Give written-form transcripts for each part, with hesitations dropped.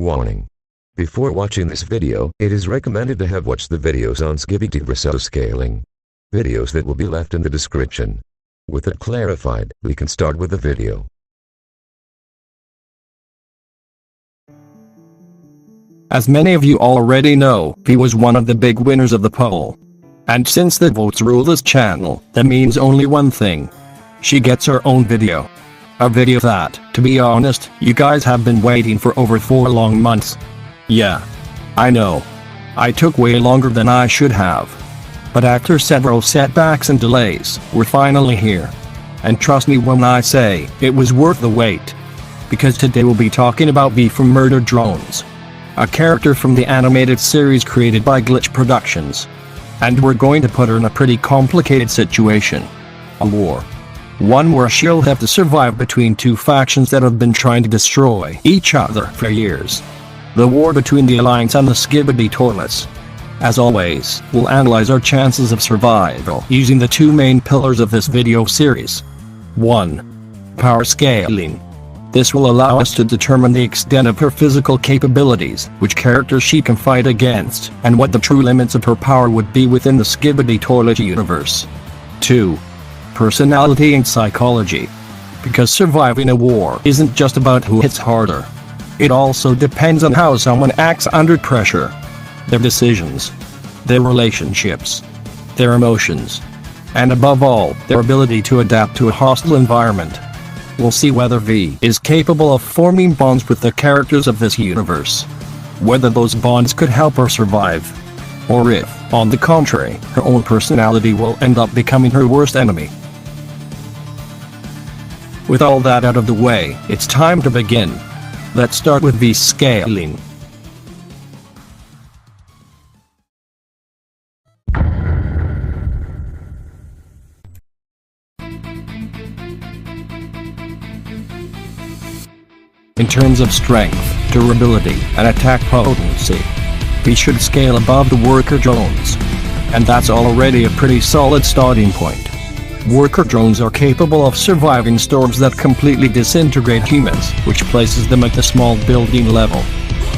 Warning. Before watching this video, it is recommended to have watched the videos on Fanfic Power Scaling. Videos that will be left in the description. With it clarified, we can start with the video. As many of you already know, V was one of the big winners of the poll. And since the votes rule this channel, that means only one thing. She gets her own video. A video that, to be honest, you guys have been waiting for over 4 long months. Yeah. I know. I took way longer than I should have. But after several setbacks and delays, we're finally here. And trust me when I say, it was worth the wait. Because today we'll be talking about V from Murder Drones. A character from the animated series created by Glitch Productions. And we're going to put her in a pretty complicated situation. A war. One where she'll have to survive between two factions that have been trying to destroy each other for years. The war between the Alliance and the Skibidi Toilets. As always, we'll analyze our chances of survival using the two main pillars of this video series. 1. Power Scaling. This will allow us to determine the extent of her physical capabilities, which characters she can fight against, and what the true limits of her power would be within the Skibidi Toilet universe. 2. Personality and Psychology. Because surviving a war isn't just about who hits harder. It also depends on how someone acts under pressure. Their decisions. Their relationships. Their emotions. And above all, their ability to adapt to a hostile environment. We'll see whether V is capable of forming bonds with the characters of this universe. Whether those bonds could help her survive. Or if, on the contrary, her own personality will end up becoming her worst enemy. With all that out of the way, it's time to begin. Let's start with V scaling. In terms of strength, durability, and attack potency, V should scale above the worker drones. And that's already a pretty solid starting point. Worker drones are capable of surviving storms that completely disintegrate humans, which places them at the small building level.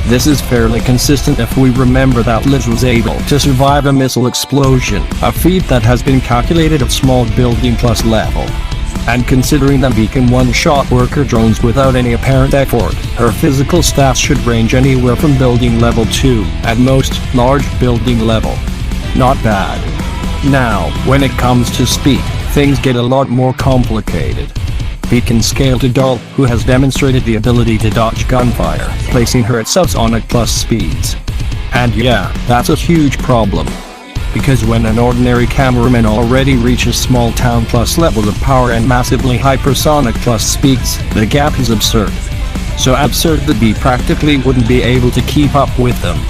This is fairly consistent if we remember that Liz was able to survive a missile explosion, a feat that has been calculated at small building plus level. And considering that V can one-shot worker drones without any apparent effort, her physical stats should range anywhere from building level 2, at most, large building level. Not bad. Now, when it comes to speed, things get a lot more complicated. V can scale to Doll, who has demonstrated the ability to dodge gunfire, placing her at subsonic plus speeds. And yeah, that's a huge problem. Because when an ordinary cameraman already reaches small town plus levels of power and massively hypersonic plus speeds, the gap is absurd. So absurd that V practically wouldn't be able to keep up with them.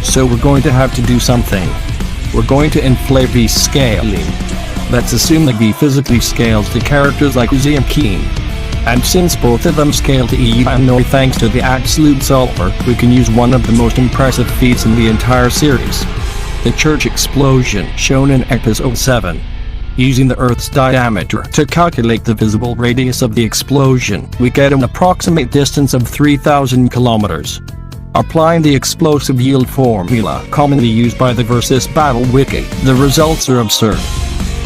So we're going to have to do something. We're going to inflate V scaling. Let's assume that V physically scales to characters like Uzi and Keen. And since both of them scale to EU and Nori thanks to the Absolute Sulfur, we can use one of the most impressive feats in the entire series. The Church Explosion, shown in Episode 7. Using the Earth's diameter to calculate the visible radius of the explosion, we get an approximate distance of 3,000 kilometers. Applying the explosive yield formula commonly used by the Versus Battle Wiki, the results are absurd.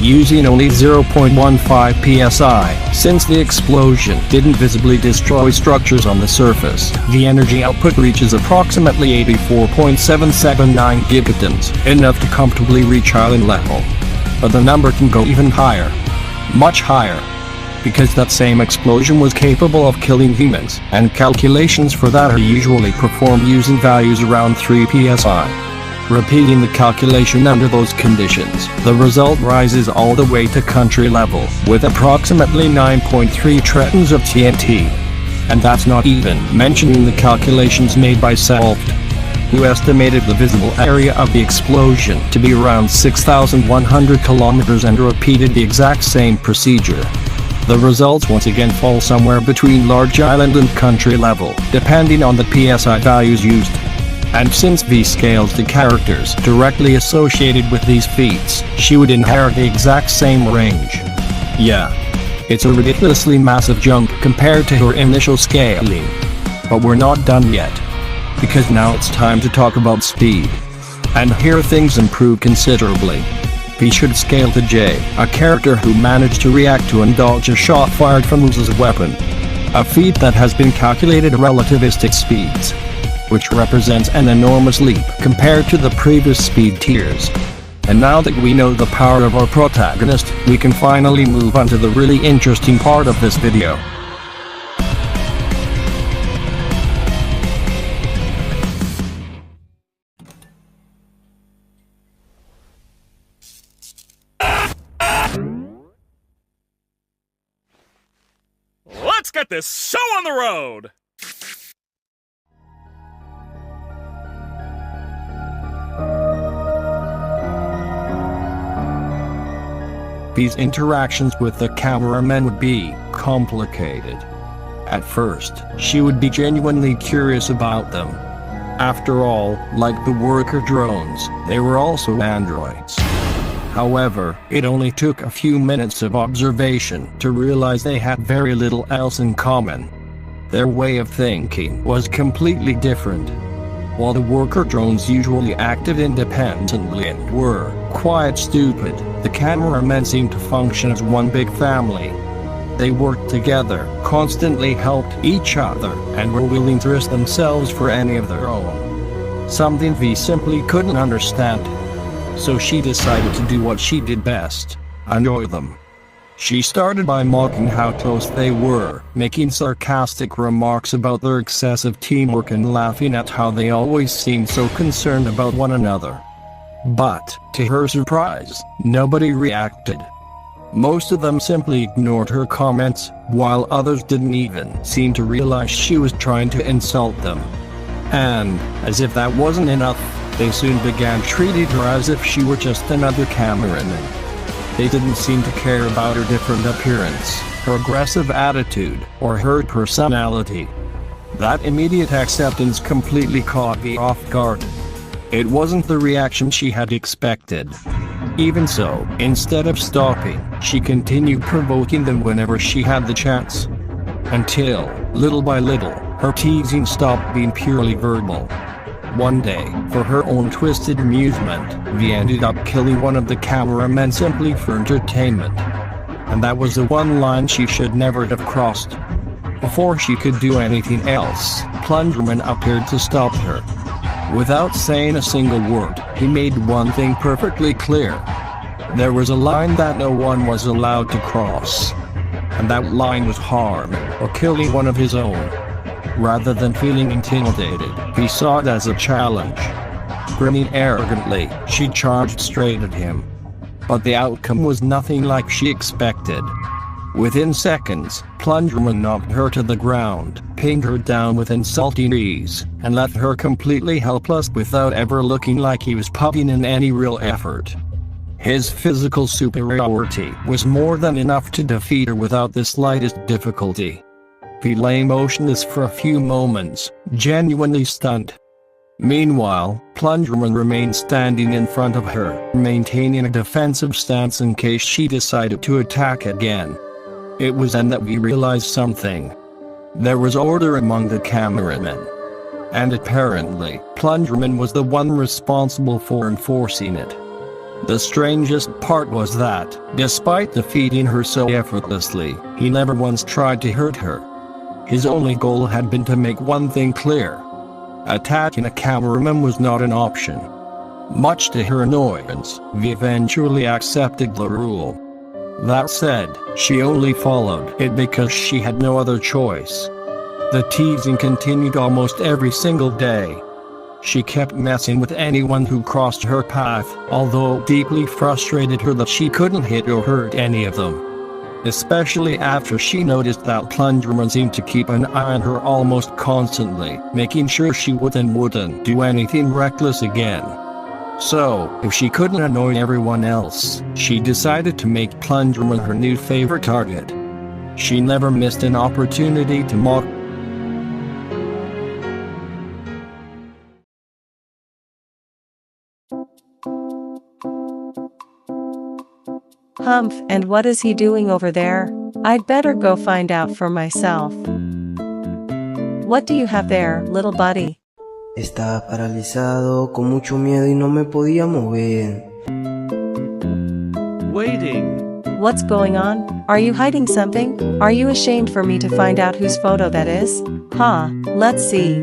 Using only 0.15 psi, since the explosion didn't visibly destroy structures on the surface, the energy output reaches approximately 84.779 gigatons, enough to comfortably reach island level. But the number can go even higher. Much higher. Because that same explosion was capable of killing humans, and calculations for that are usually performed using values around 3 psi. Repeating the calculation under those conditions, the result rises all the way to country level, with approximately 9.3 tretons of TNT. And that's not even mentioning the calculations made by Solved, who estimated the visible area of the explosion to be around 6,100 kilometers and repeated the exact same procedure. The results once again fall somewhere between large island and country level, depending on the PSI values used. And since V scales to characters directly associated with these feats, she would inherit the exact same range. Yeah. It's a ridiculously massive jump compared to her initial scaling. But we're not done yet. because now it's time to talk about speed. And here things improve considerably. He should scale to J, a character who managed to react to and dodge a shot fired from Uz's weapon. A feat that has been calculated at relativistic speeds, which represents an enormous leap compared to the previous speed tiers. And now that we know the power of our protagonist, we can finally move on to the really interesting part of this video. Let's get this show on the road! These interactions with the cameraman would be complicated. At first, she would be genuinely curious about them. After all, like the worker drones, they were also androids. However, it only took a few minutes of observation to realize they had very little else in common. Their way of thinking was completely different. While the worker drones usually acted independently and were quite stupid, the cameramen seemed to function as one big family. They worked together, constantly helped each other, and were willing to risk themselves for any of their own. Something V simply couldn't understand. So she decided to do what she did best: annoy them. She started by mocking how close they were, making sarcastic remarks about their excessive teamwork and laughing at how they always seemed so concerned about one another. But, to her surprise, nobody reacted. Most of them simply ignored her comments, while others didn't even seem to realize she was trying to insult them. And, as if that wasn't enough, they soon began treating her as if she were just another cameraman. They didn't seem to care about her different appearance, her aggressive attitude, or her personality. That immediate acceptance completely caught me off guard. It wasn't the reaction she had expected. Even so, instead of stopping, she continued provoking them whenever she had the chance. Until, little by little, her teasing stopped being purely verbal. One day, for her own twisted amusement, V ended up killing one of the cameramen simply for entertainment. And that was the one line she should never have crossed. Before she could do anything else, Plunderman appeared to stop her. Without saying a single word, he made one thing perfectly clear. There was a line that no one was allowed to cross. And that line was harm, or killing one of his own. Rather than feeling intimidated, he saw it as a challenge. Grinning arrogantly, she charged straight at him. But the outcome was nothing like she expected. Within seconds, Plunderman knocked her to the ground, pinned her down with insulting ease, and left her completely helpless without ever looking like he was putting in any real effort. His physical superiority was more than enough to defeat her without the slightest difficulty. He lay motionless for a few moments, genuinely stunned. Meanwhile, Plunderman remained standing in front of her, maintaining a defensive stance in case she decided to attack again. It was then that we realized something. There was order among the cameramen. And apparently, Plunderman was the one responsible for enforcing it. The strangest part was that, despite defeating her so effortlessly, he never once tried to hurt her. His only goal had been to make one thing clear. Attacking a cameraman was not an option. Much to her annoyance, V eventually accepted the rule. That said, she only followed it because she had no other choice. The teasing continued almost every single day. She kept messing with anyone who crossed her path, although it deeply frustrated her that she couldn't hit or hurt any of them. Especially after she noticed that Plunderman seemed to keep an eye on her almost constantly, making sure she wouldn't do anything reckless again. So, if she couldn't annoy everyone else, she decided to make Plunderman her new favorite target. She never missed an opportunity to mock. Humph, and what is he doing over there? I'd better go find out for myself. What do you have there, little buddy? Estaba paralizado, con mucho miedo y no me podía mover. Waiting. What's going on? Are you hiding something? Are you ashamed for me to find out whose photo that is? Huh, let's see.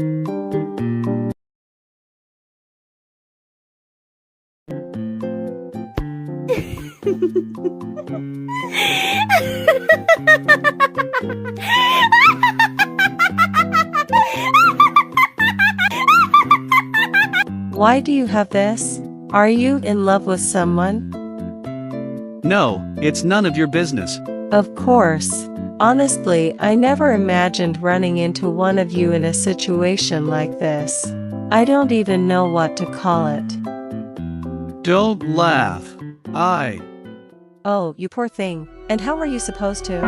Why do you have this? Are you in love with someone? No, it's none of your business. Of course. Honestly, I never imagined running into one of you in a situation like this. I don't even know what to call it. Don't laugh. Oh, you poor thing. And how are you supposed to?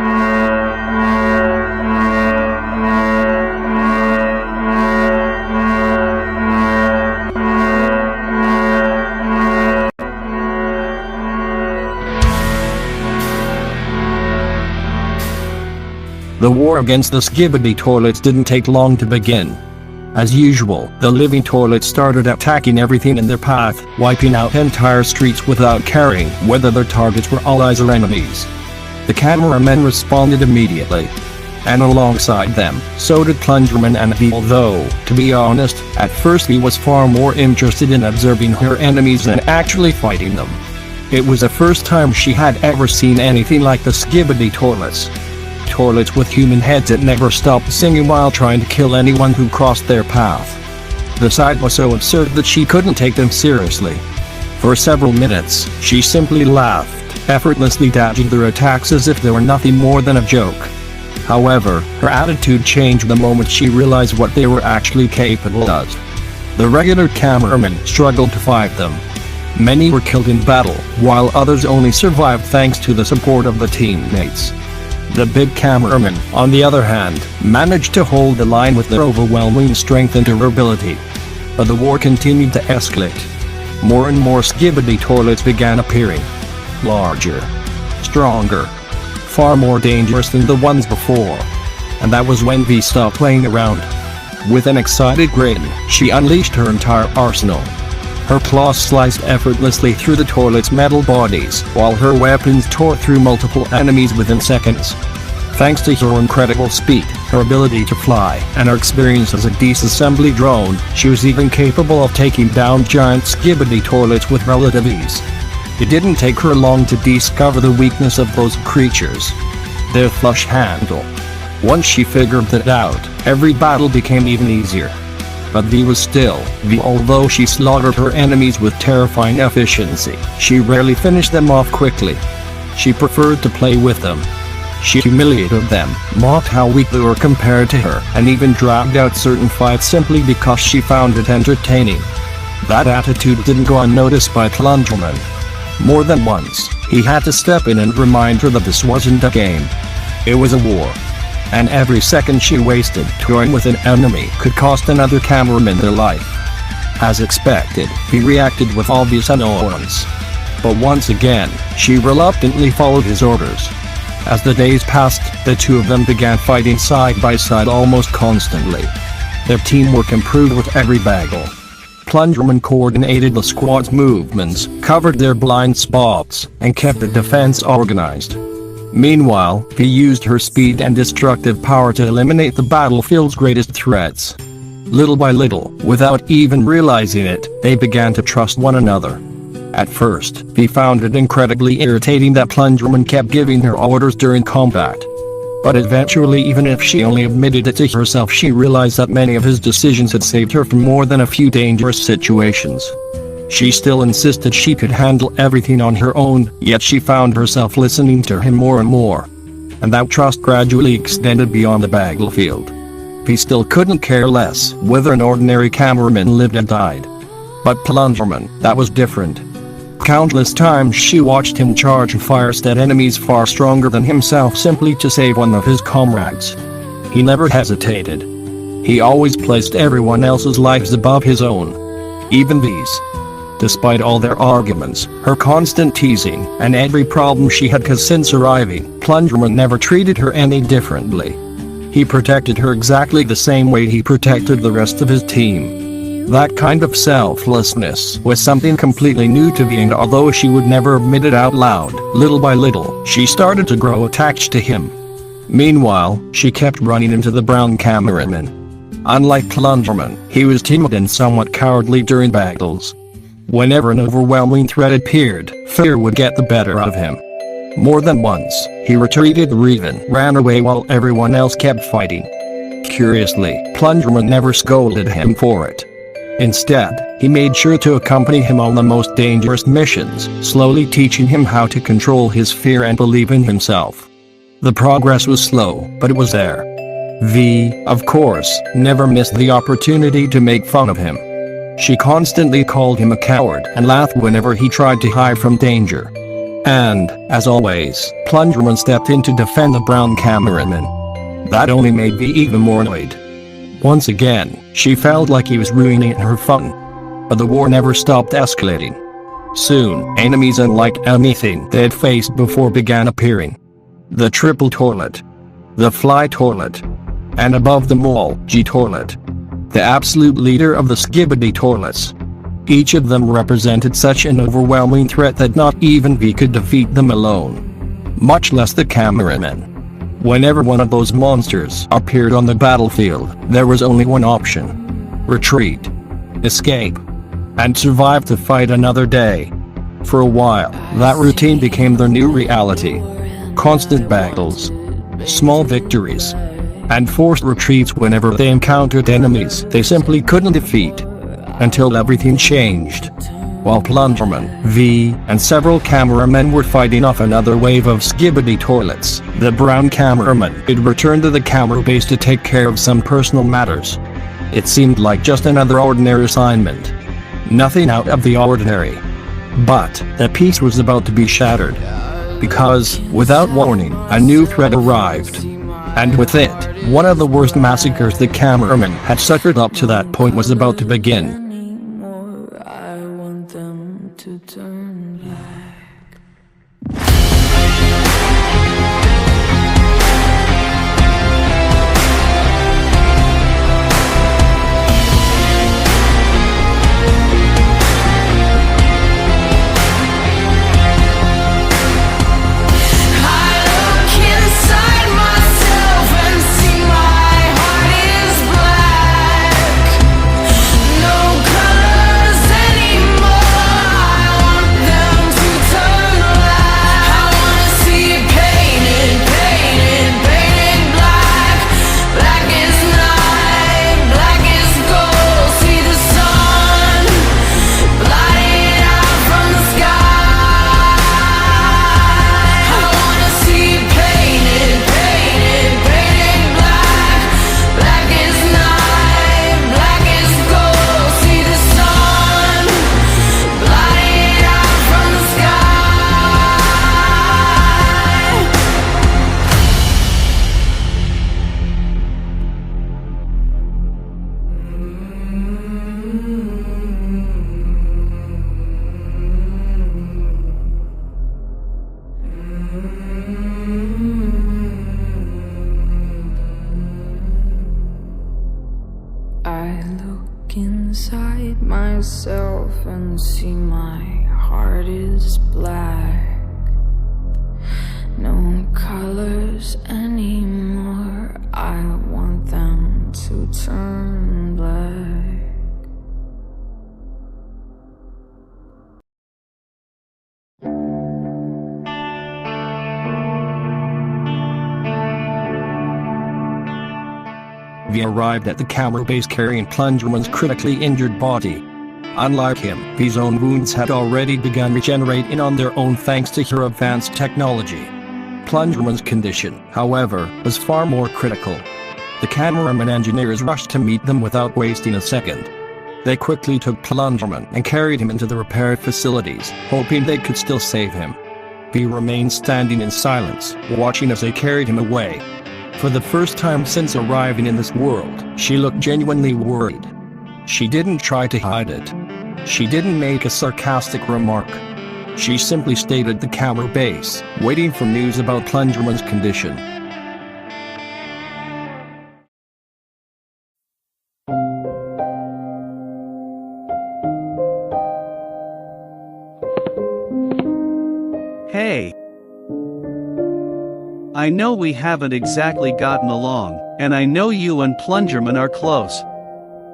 The war against the Skibidi toilets didn't take long to begin. As usual, the living toilets started attacking everything in their path, wiping out entire streets without caring whether their targets were allies or enemies. The cameramen responded immediately. And alongside them, so did Plungerman and V, although, to be honest, at first he was far more interested in observing her enemies than actually fighting them. It was the first time she had ever seen anything like the Skibidi toilets. Toilets with human heads that never stopped singing while trying to kill anyone who crossed their path. The sight was so absurd that she couldn't take them seriously. For several minutes, she simply laughed, effortlessly dodging their attacks as if they were nothing more than a joke. However, her attitude changed the moment she realized what they were actually capable of. The regular cameramen struggled to fight them. Many were killed in battle, while others only survived thanks to the support of the teammates. The big cameramen, on the other hand, managed to hold the line with their overwhelming strength and durability. But the war continued to escalate. More and more Skibidi toilets began appearing. Larger. Stronger. Far more dangerous than the ones before. And that was when V stopped playing around. With an excited grin, she unleashed her entire arsenal. Her claws sliced effortlessly through the toilet's metal bodies, while her weapons tore through multiple enemies within seconds. Thanks to her incredible speed, her ability to fly, and her experience as a disassembly drone, she was even capable of taking down giant Skibidi toilets with relative ease. It didn't take her long to discover the weakness of those creatures. Their flush handle. Once she figured that out, every battle became even easier. But V was still V. Although she slaughtered her enemies with terrifying efficiency, she rarely finished them off quickly. She preferred to play with them. She humiliated them, mocked how weak they were compared to her, and even dragged out certain fights simply because she found it entertaining. That attitude didn't go unnoticed by Plungerman. More than once, he had to step in and remind her that this wasn't a game. It was a war. And every second she wasted toying with an enemy could cost another cameraman their life. As expected, he reacted with obvious annoyance. But once again, she reluctantly followed his orders. As the days passed, the two of them began fighting side by side almost constantly. Their teamwork improved with every battle. Plungerman coordinated the squad's movements, covered their blind spots, and kept the defense organized. Meanwhile, he used her speed and destructive power to eliminate the battlefield's greatest threats. Little by little, without even realizing it, they began to trust one another. At first, he found it incredibly irritating that Plungerman kept giving her orders during combat. But eventually, even if she only admitted it to herself, she realized that many of his decisions had saved her from more than a few dangerous situations. She still insisted she could handle everything on her own, yet she found herself listening to him more and more. And that trust gradually extended beyond the battlefield. He still couldn't care less whether an ordinary cameraman lived and died. But Plungerman, that was different. Countless times she watched him charge and fire at enemies far stronger than himself simply to save one of his comrades. He never hesitated. He always placed everyone else's lives above his own. Even these. Despite all their arguments, her constant teasing, and every problem she had caused since arriving, Plungerman never treated her any differently. He protected her exactly the same way he protected the rest of his team. That kind of selflessness was something completely new to V, and although she would never admit it out loud, little by little, she started to grow attached to him. Meanwhile, she kept running into the brown cameraman. Unlike Plunderman, he was timid and somewhat cowardly during battles. Whenever an overwhelming threat appeared, fear would get the better of him. More than once, he retreated or even ran away while everyone else kept fighting. Curiously, Plunderman never scolded him for it. Instead, he made sure to accompany him on the most dangerous missions, slowly teaching him how to control his fear and believe in himself. The progress was slow, but it was there. V, of course, never missed the opportunity to make fun of him. She constantly called him a coward and laughed whenever he tried to hide from danger. And, as always, Plunderman stepped in to defend the brown cameraman. That only made V even more annoyed. Once again, she felt like he was ruining her fun. But the war never stopped escalating. Soon, enemies unlike anything they had faced before began appearing. The triple toilet, the fly toilet, and above them all, G toilet. The absolute leader of the skibidi toilets. Each of them represented such an overwhelming threat that not even V could defeat them alone. Much less the cameraman. Whenever one of those monsters appeared on the battlefield, there was only one option. Retreat. Escape. And survive to fight another day. For a while, that routine became their new reality. Constant battles. Small victories. And forced retreats whenever they encountered enemies they simply couldn't defeat. Until everything changed. While Plunderman, V, and several cameramen were fighting off another wave of skibidi toilets, the brown cameraman had returned to the camera base to take care of some personal matters. It seemed like just another ordinary assignment. Nothing out of the ordinary. But the peace was about to be shattered. Because, without warning, a new threat arrived. And with it, one of the worst massacres the cameraman had suffered up to that point was about to begin. I want them to turn back. I look inside myself and see my heart is black. No colors anymore, I want them to turn black. V arrived at the camera base carrying Plunderman's critically injured body. Unlike him, V's own wounds had already begun regenerating on their own thanks to her advanced technology. Plunderman's condition, however, was far more critical. The cameraman engineers rushed to meet them without wasting a second. They quickly took Plunderman and carried him into the repair facilities, hoping they could still save him. V remained standing in silence, watching as they carried him away. For the first time since arriving in this world, she looked genuinely worried. She didn't try to hide it. She didn't make a sarcastic remark. She simply stayed at the camera base, waiting for news about Plunderman's condition. Hey. I know we haven't exactly gotten along, and I know you and Plungerman are close.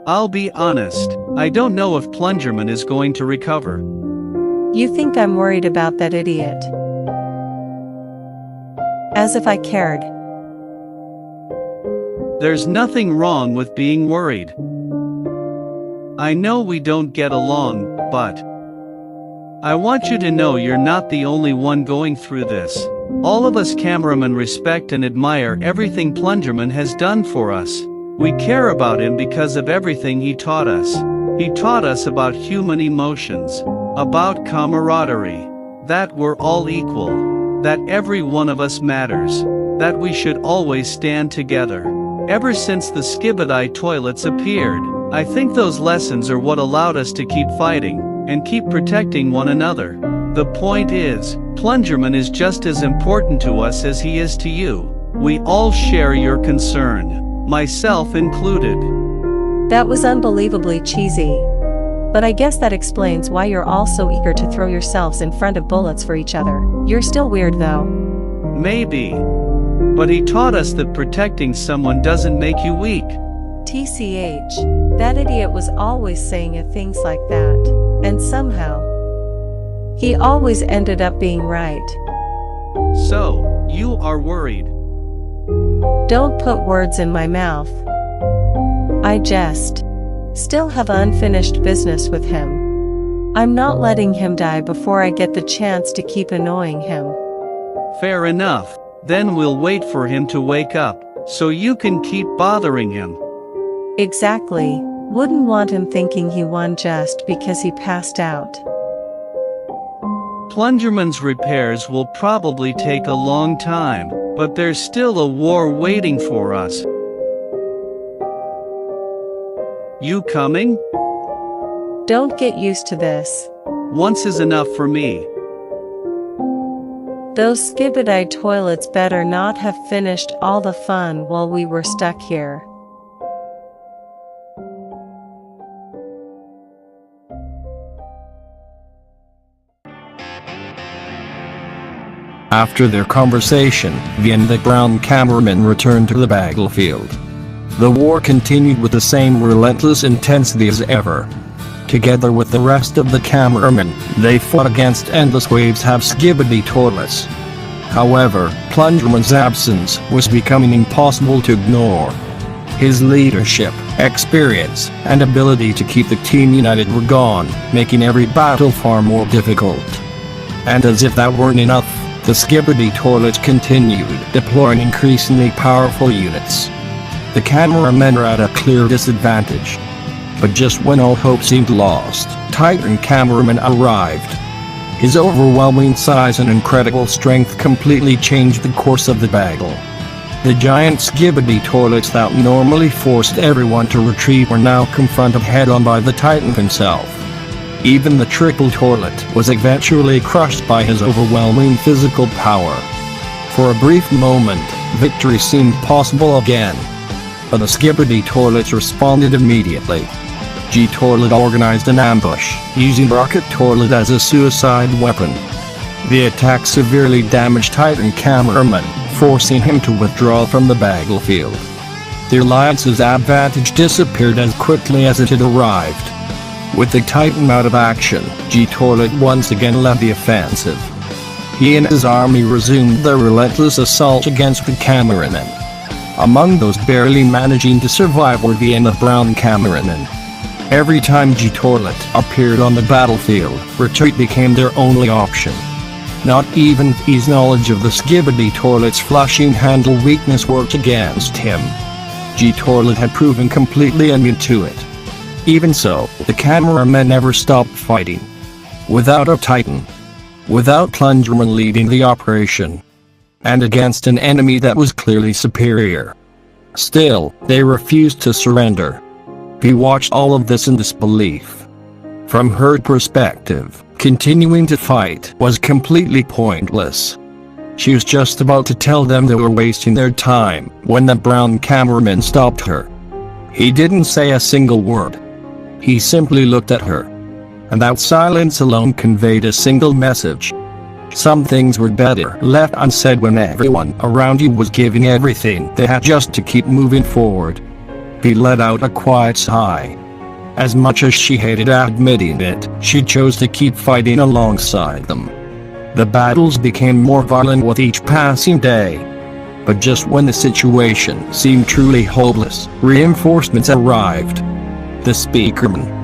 I'll be honest, I don't know if Plungerman is going to recover. You think I'm worried about that idiot? As if I cared. There's nothing wrong with being worried. I know we don't get along, but I want you to know you're not the only one going through this. All of us cameramen respect and admire everything Plungerman has done for us. We care about him because of everything he taught us. He taught us about human emotions, about camaraderie, that we're all equal, that every one of us matters, that we should always stand together. Ever since the Skibidi toilets appeared, I think those lessons are what allowed us to keep fighting and keep protecting one another. The point is, Plungerman is just as important to us as he is to you. We all share your concern, myself included. That was unbelievably cheesy. But I guess that explains why you're all so eager to throw yourselves in front of bullets for each other. You're still weird though. Maybe. But he taught us that protecting someone doesn't make you weak. TCH, that idiot was always saying things like that, and somehow, he always ended up being right. So, you are worried. Don't put words in my mouth. I just still have unfinished business with him. I'm not letting him die before I get the chance to keep annoying him. Fair enough. Then we'll wait for him to wake up, so you can keep bothering him. Exactly. Wouldn't want him thinking he won just because he passed out. Plungerman's repairs will probably take a long time, but there's still a war waiting for us. You coming? Don't get used to this. Once is enough for me. Those Skibidi toilets better not have finished all the fun while we were stuck here. After their conversation, Vi and the brown cameraman returned to the battlefield. The war continued with the same relentless intensity as ever. Together with the rest of the cameramen, they fought against endless waves of Skibidi toilets. However, Plungerman's absence was becoming impossible to ignore. His leadership, experience, and ability to keep the team united were gone, making every battle far more difficult. And as if that weren't enough, the Skibidi toilets continued deploying increasingly powerful units. The cameramen are at a clear disadvantage. But just when all hope seemed lost, Titan cameraman arrived. His overwhelming size and incredible strength completely changed the course of the battle. The giant Skibidi toilets that normally forced everyone to retreat were now confronted head-on by the Titan himself. Even the triple toilet was eventually crushed by his overwhelming physical power. For a brief moment, victory seemed possible again. But the Skibidi toilets responded immediately. G-Toilet organized an ambush, using Rocket Toilet as a suicide weapon. The attack severely damaged Titan cameraman, forcing him to withdraw from the battlefield. The Alliance's advantage disappeared as quickly as it had arrived. With the Titan out of action, G-Toilet once again led the offensive. He and his army resumed their relentless assault against the cameramen. Among those barely managing to survive were Vi and the brown cameramen. Every time G-Toilet appeared on the battlefield, retreat became their only option. Not even V's knowledge of the Skibidi toilet's flushing handle weakness worked against him. G-Toilet had proven completely immune to it. Even so, the cameramen never stopped fighting. Without a Titan. Without Plungerman leading the operation. And against an enemy that was clearly superior. Still, they refused to surrender. Vi watched all of this in disbelief. From her perspective, continuing to fight was completely pointless. She was just about to tell them they were wasting their time when the brown cameraman stopped her. He didn't say a single word. He simply looked at her. And that silence alone conveyed a single message. Some things were better left unsaid when everyone around you was giving everything they had just to keep moving forward. He let out a quiet sigh. As much as she hated admitting it, she chose to keep fighting alongside them. The battles became more violent with each passing day. But just when the situation seemed truly hopeless, reinforcements arrived. The Speakermen.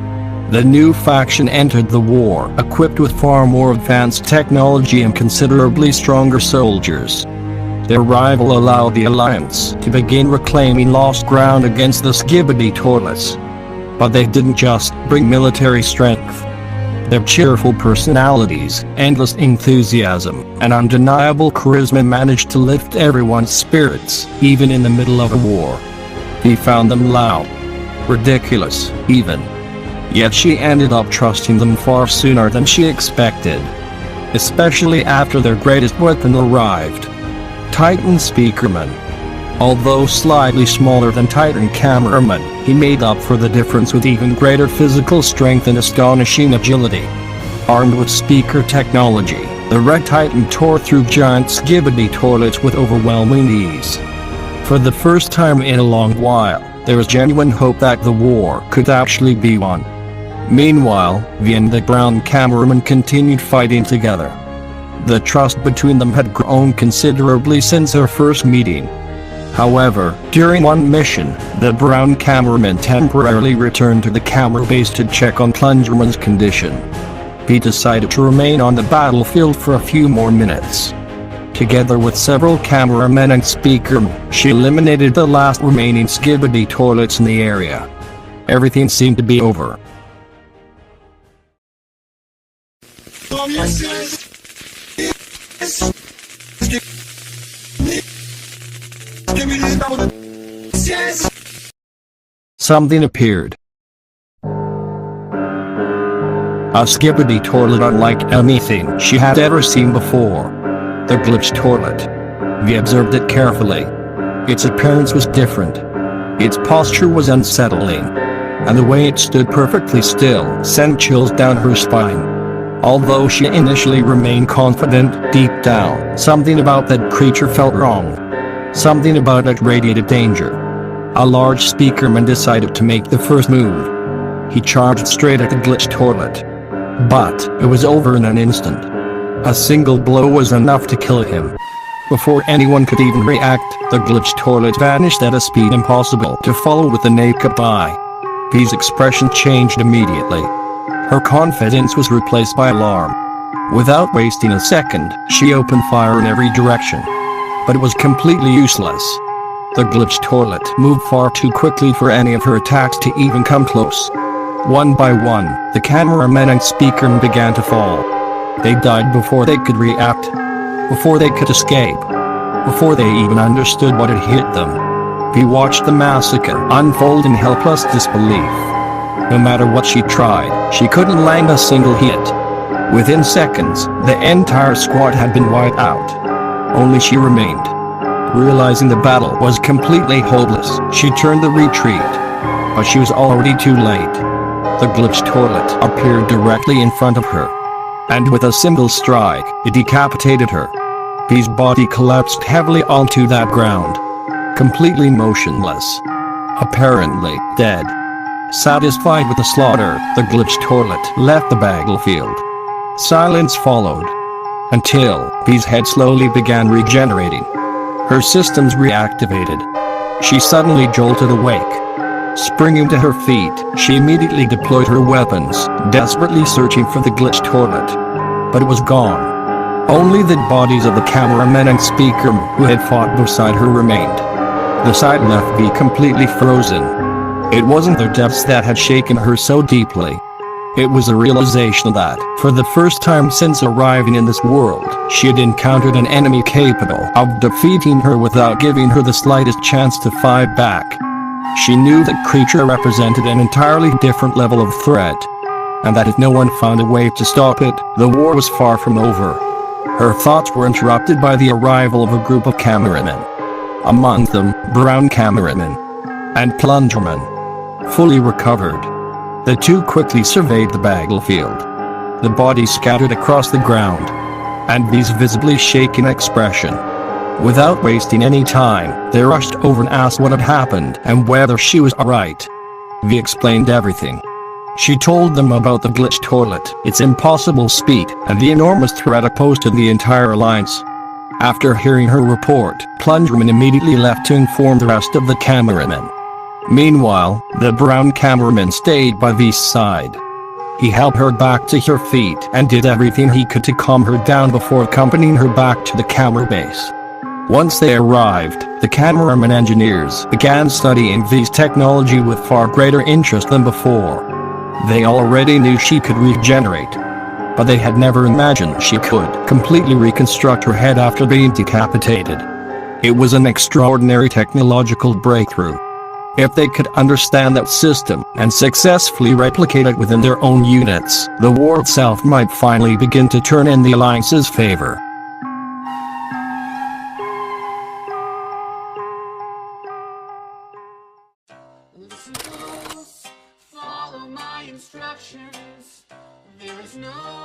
The new faction entered the war equipped with far more advanced technology and considerably stronger soldiers. Their arrival allowed the Alliance to begin reclaiming lost ground against the Skibbity Toilets. But they didn't just bring military strength. Their cheerful personalities, endless enthusiasm, and undeniable charisma managed to lift everyone's spirits, even in the middle of a war. He found them loud, ridiculous, even. Yet she ended up trusting them far sooner than she expected. Especially after their greatest weapon arrived. Titan Speakerman. Although slightly smaller than Titan Cameraman, he made up for the difference with even greater physical strength and astonishing agility. Armed with speaker technology, the Red Titan tore through giant Skibbity Toilets with overwhelming ease. For the first time in a long while, there was genuine hope that the war could actually be won. Meanwhile, Vi and the Brown Cameraman continued fighting together. The trust between them had grown considerably since their first meeting. However, during one mission, the Brown Cameraman temporarily returned to the camera base to check on Plungerman's condition. He decided to remain on the battlefield for a few more minutes. Together with several cameramen and speakermen, she eliminated the last remaining Skibbity Toilets in the area. Everything seemed to be over. Something appeared. A Skibbity Toilet unlike anything she had ever seen before. The glitched toilet. We observed it carefully. Its appearance was different. Its posture was unsettling. And the way it stood perfectly still sent chills down her spine. Although she initially remained confident, deep down, something about that creature felt wrong. Something about it radiated danger. A large speakerman decided to make the first move. He charged straight at the glitched toilet. But it was over in an instant. A single blow was enough to kill him. Before anyone could even react, the glitched toilet vanished at a speed impossible to follow with the naked eye. V's expression changed immediately. Her confidence was replaced by alarm. Without wasting a second, she opened fire in every direction. But it was completely useless. The glitched toilet moved far too quickly for any of her attacks to even come close. One by one, the cameramen and speakermen began to fall. They died before they could react, before they could escape, before they even understood what had hit them. We watched the massacre unfold in helpless disbelief. No matter what she tried, she couldn't land a single hit. Within seconds, the entire squad had been wiped out. Only she remained. Realizing the battle was completely hopeless, she turned to retreat. But she was already too late. The glitched toilet appeared directly in front of her. And with a single strike, it decapitated her. V's body collapsed heavily onto that ground. Completely motionless. Apparently dead. Satisfied with the slaughter, the glitched toilet left the battlefield. Silence followed. Until V's head slowly began regenerating. Her systems reactivated. She suddenly jolted awake. Springing to her feet, she immediately deployed her weapons, desperately searching for the glitched toilet. But it was gone. Only the bodies of the cameramen and speakermen who had fought beside her remained. The sight left V completely frozen. It wasn't their deaths that had shaken her so deeply. It was a realization that, for the first time since arriving in this world, she had encountered an enemy capable of defeating her without giving her the slightest chance to fight back. She knew that creature represented an entirely different level of threat, and that if no one found a way to stop it, the war was far from over. Her thoughts were interrupted by the arrival of a group of cameramen. Among them, Brown Cameraman and Plungerman. Fully recovered, the two quickly surveyed the battlefield. The bodies scattered across the ground. and V's visibly shaken expression. Without wasting any time, they rushed over and asked what had happened and whether she was alright. V explained everything. She told them about the glitched toilet, its impossible speed, and the enormous threat it posed to the entire alliance. After hearing her report, Plunderman immediately left to inform the rest of the cameramen. Meanwhile, the brown cameraman stayed by V's side. He helped her back to her feet and did everything he could to calm her down before accompanying her back to the camera base. Once they arrived, the cameraman engineers began studying V's technology with far greater interest than before. They already knew she could regenerate, but they had never imagined she could completely reconstruct her head after being decapitated. It was an extraordinary technological breakthrough. If they could understand that system and successfully replicate it within their own units, the war itself might finally begin to turn in the Alliance's favor.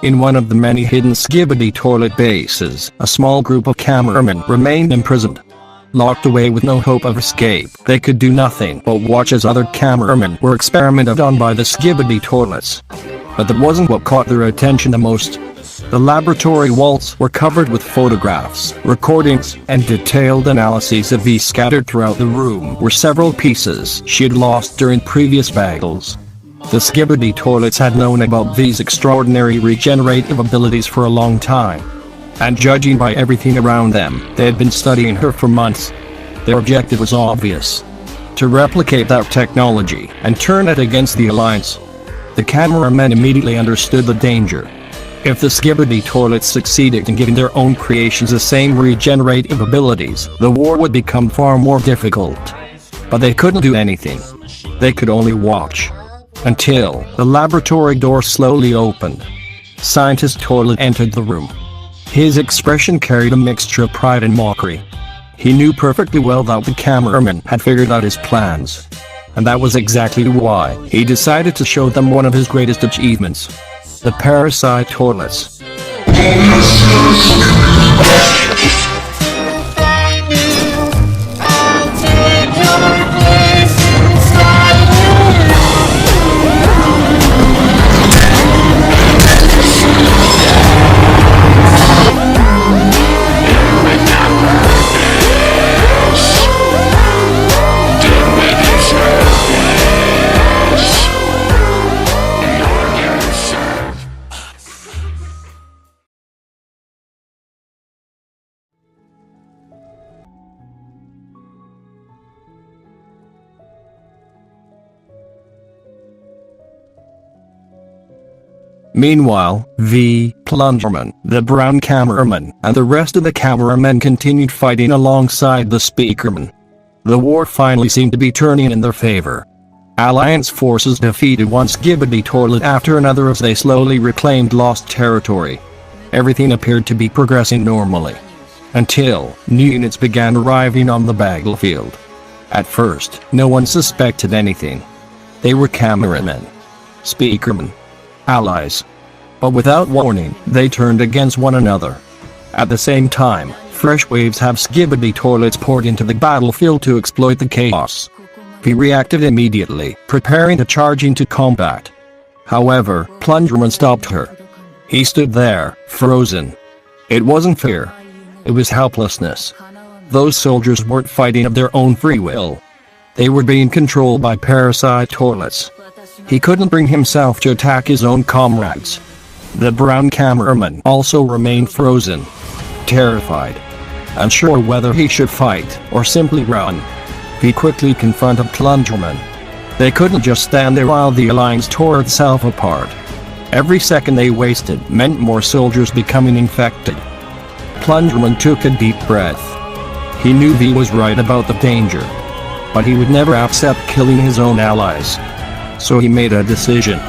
In one of the many hidden Skibidi toilet bases, a small group of cameramen remained imprisoned. Locked away with no hope of escape, they could do nothing but watch as other cameramen were experimented on by the Skibidi toilets. But that wasn't what caught their attention the most. The laboratory walls were covered with photographs, recordings, and detailed analyses of V. Scattered throughout the room were several pieces she had lost during previous battles. The Skibidi toilets had known about V's extraordinary regenerative abilities for a long time, and judging by everything around them, they had been studying her for months. Their objective was obvious: to replicate that technology and turn it against the Alliance. The cameramen immediately understood the danger. If the Skibidi toilets succeeded in giving their own creations the same regenerative abilities, the war would become far more difficult. But they couldn't do anything. They could only watch. Until the laboratory door slowly opened. Scientist Toilet entered the room. His expression carried a mixture of pride and mockery. He knew perfectly well that the cameraman had figured out his plans. And that was exactly why he decided to show them one of his greatest achievements: the parasite toilets. Meanwhile, V. Plunderman, the brown cameraman, and the rest of the cameramen continued fighting alongside the speakerman. The war finally seemed to be turning in their favor. Alliance forces defeated one Skibidi toilet after another as they slowly reclaimed lost territory. Everything appeared to be progressing normally, until new units began arriving on the battlefield. At first, no one suspected anything. They were cameramen, speakermen, allies. But without warning, they turned against one another. At the same time, fresh waves of Skibidi toilets poured into the battlefield to exploit the chaos. He reacted immediately, preparing to charge into combat. However, Plunderman stopped her. He stood there, frozen. It wasn't fear. It was helplessness. Those soldiers weren't fighting of their own free will. They were being controlled by parasite toilets. He couldn't bring himself to attack his own comrades. The brown cameraman also remained frozen, terrified, unsure whether he should fight or simply run. He quickly confronted Plunderman. They couldn't just stand there while the Alliance tore itself apart. Every second they wasted meant more soldiers becoming infected. Plunderman took a deep breath. He knew V was right about the danger, but he would never accept killing his own allies. So he made a decision.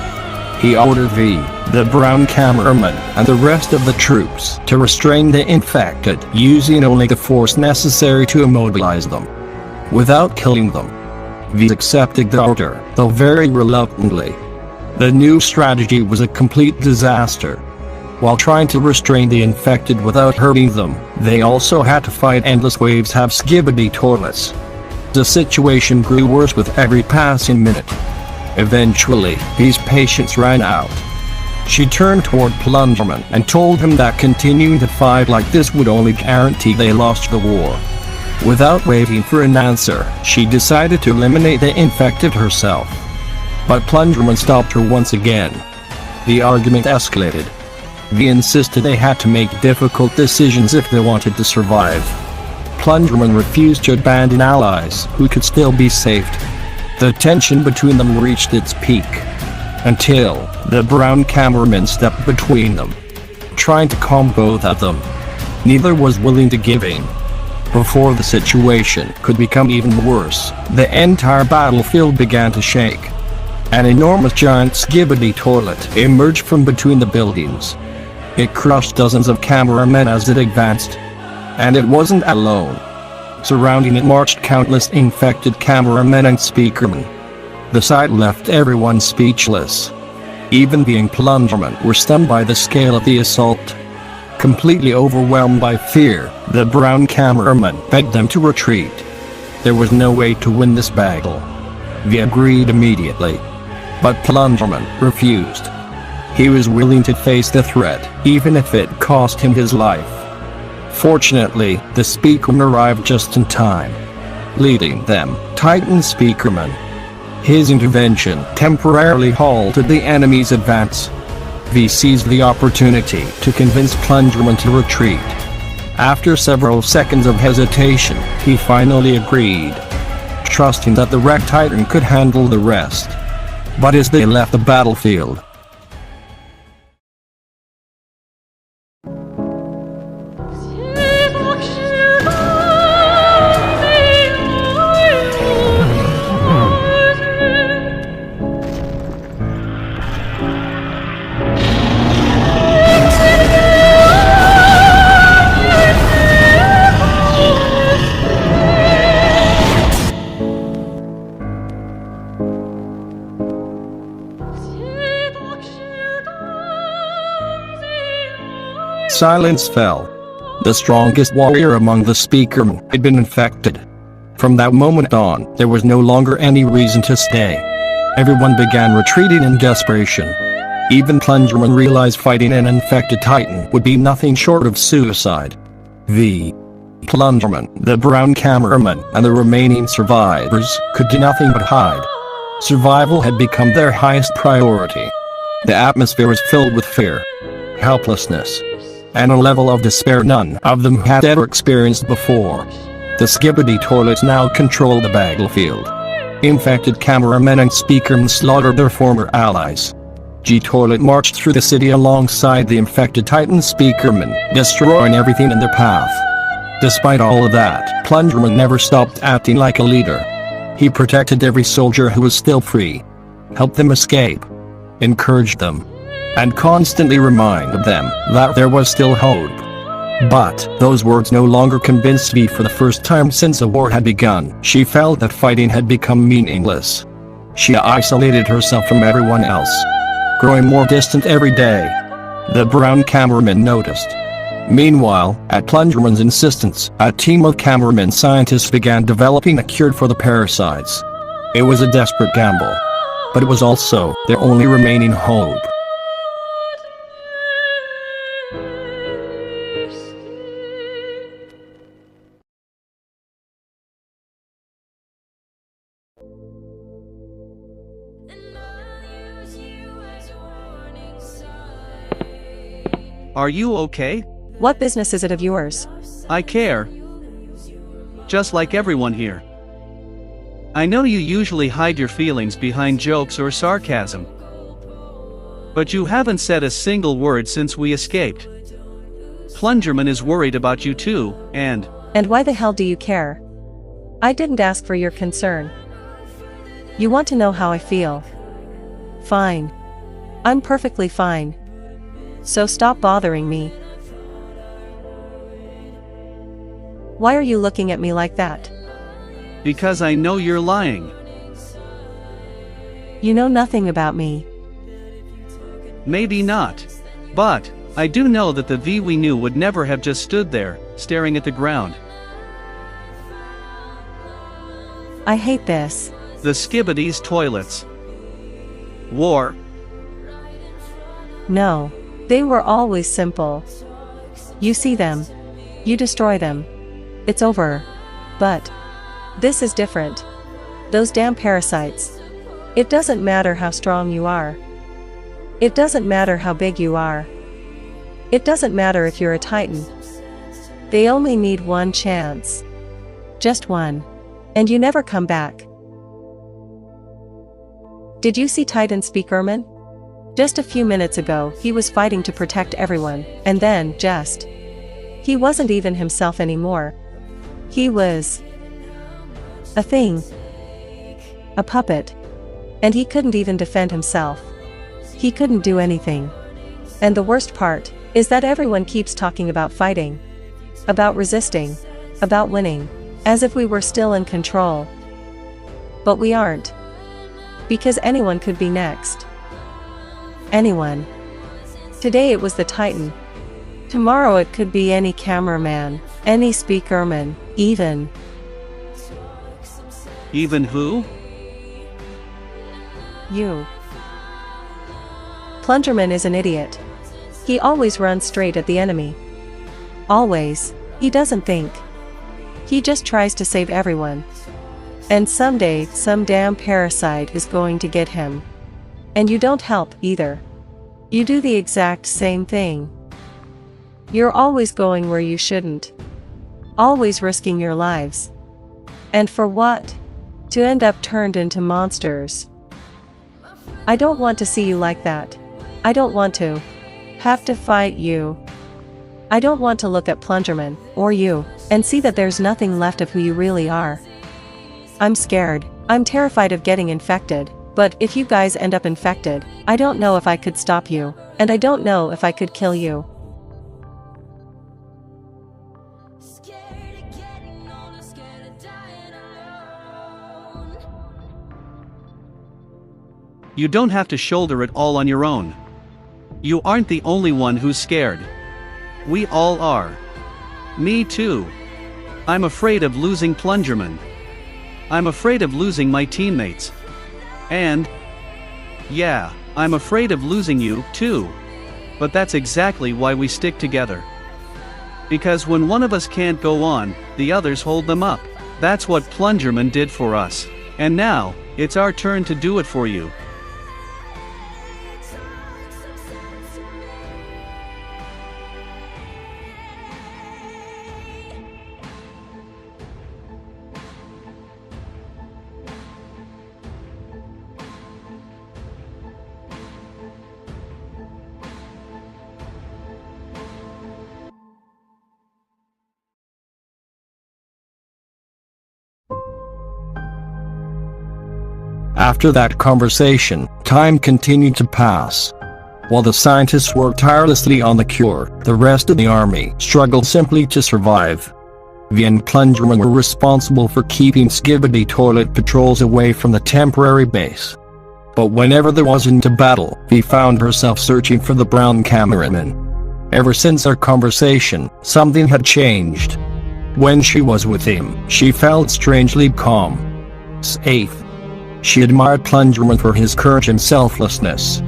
He ordered V, the brown cameraman, and the rest of the troops to restrain the infected, using only the force necessary to immobilize them, without killing them. V accepted the order, though very reluctantly. The new strategy was a complete disaster. While trying to restrain the infected without hurting them, they also had to fight endless waves of skibbity toilets. The situation grew worse with every passing minute. Eventually, V's patience ran out. She turned toward Plunderman and told him that continuing to fight like this would only guarantee they lost the war. Without waiting for an answer, she decided to eliminate the infected herself. But Plunderman stopped her once again. The argument escalated. V insisted they had to make difficult decisions if they wanted to survive. Plunderman refused to abandon allies who could still be saved. The tension between them reached its peak, until the brown cameraman stepped between them, trying to calm both of them. Neither was willing to give in. Before the situation could become even worse, the entire battlefield began to shake. An enormous giant skibbity toilet emerged from between the buildings. It crushed dozens of cameramen as it advanced. And it wasn't alone. Surrounding it marched countless infected cameramen and speakermen. The sight left everyone speechless. Even the Plundermen were stunned by the scale of the assault. Completely overwhelmed by fear, the brown cameraman begged them to retreat. There was no way to win this battle. They agreed immediately. But Plunderman refused. He was willing to face the threat, even if it cost him his life. Fortunately, the speakerman arrived just in time. Leading them, Titan Speakerman. His intervention temporarily halted the enemy's advance. V seized the opportunity to convince Plunderman to retreat. After several seconds of hesitation, he finally agreed, trusting that the wrecked Titan could handle the rest. But as they left the battlefield, silence fell. The strongest warrior among the speakermen had been infected. From that moment on, there was no longer any reason to stay. Everyone began retreating in desperation. Even Plunderman realized fighting an infected Titan would be nothing short of suicide. The Plunderman, the brown cameraman, and the remaining survivors could do nothing but hide. Survival had become their highest priority. The atmosphere was filled with fear, helplessness, and a level of despair none of them had ever experienced before. The skibbity toilets now controlled the battlefield. Infected cameramen and speakermen slaughtered their former allies. G-Toilet marched through the city alongside the infected Titan speakermen, destroying everything in their path. Despite all of that, Plunderman never stopped acting like a leader. He protected every soldier who was still free, helped them escape, encouraged them, and constantly reminded them that there was still hope. But those words no longer convinced V. For the first time since the war had begun, she felt that fighting had become meaningless. She isolated herself from everyone else, growing more distant every day. The brown cameraman noticed. Meanwhile, at Plunderman's insistence, a team of cameraman scientists began developing a cure for the parasites. It was a desperate gamble, but it was also their only remaining hope. Are you okay? What business is it of yours? I care. Just like everyone here. I know you usually hide your feelings behind jokes or sarcasm. But you haven't said a single word since we escaped. Plunderman is worried about you too, and... And why the hell do you care? I didn't ask for your concern. You want to know how I feel? Fine. I'm perfectly fine. So stop bothering me. Why are you looking at me like that? Because I know you're lying. You know nothing about me. Maybe not. But I do know that the V we knew would never have just stood there, staring at the ground. I hate this. The Skibbity's toilets. War. No. They were always simple. You see them. You destroy them. It's over. But this is different. Those damn parasites. It doesn't matter how strong you are. It doesn't matter how big you are. It doesn't matter if you're a titan. They only need one chance. Just one. And you never come back. Did you see Titan speak Ermin? Just a few minutes ago, he was fighting to protect everyone, and then, he wasn't even himself anymore. He was a thing. A puppet. And he couldn't even defend himself. He couldn't do anything. And the worst part is that everyone keeps talking about fighting, about resisting, about winning, as if we were still in control. But we aren't. Because anyone could be next. Anyone. Today it was the Titan. Tomorrow it could be any cameraman, any speakerman, even. Even who? You. Plungerman is an idiot. He always runs straight at the enemy. Always. He doesn't think. He just tries to save everyone. And someday, some damn parasite is going to get him. And you don't help, either. You do the exact same thing. You're always going where you shouldn't. Always risking your lives. And for what? To end up turned into monsters. I don't want to see you like that. I don't want to have to fight you. I don't want to look at Plungerman, or you, and see that there's nothing left of who you really are. I'm scared. I'm terrified of getting infected, but if you guys end up infected, I don't know if I could stop you, and I don't know if I could kill you. You don't have to shoulder it all on your own. You aren't the only one who's scared. We all are. Me too. I'm afraid of losing Plungerman. I'm afraid of losing my teammates. And, yeah, I'm afraid of losing you, too. But that's exactly why we stick together. Because when one of us can't go on, the others hold them up. That's what Plungerman did for us. And now, it's our turn to do it for you. After that conversation, time continued to pass. While the scientists worked tirelessly on the cure, the rest of the army struggled simply to survive. V and Plungerman were responsible for keeping Skibbity toilet patrols away from the temporary base. But whenever there wasn't a battle, V found herself searching for the brown cameraman. Ever since our conversation, something had changed. When she was with him, she felt strangely calm. Safe. She admired Plungerman for his courage and selflessness.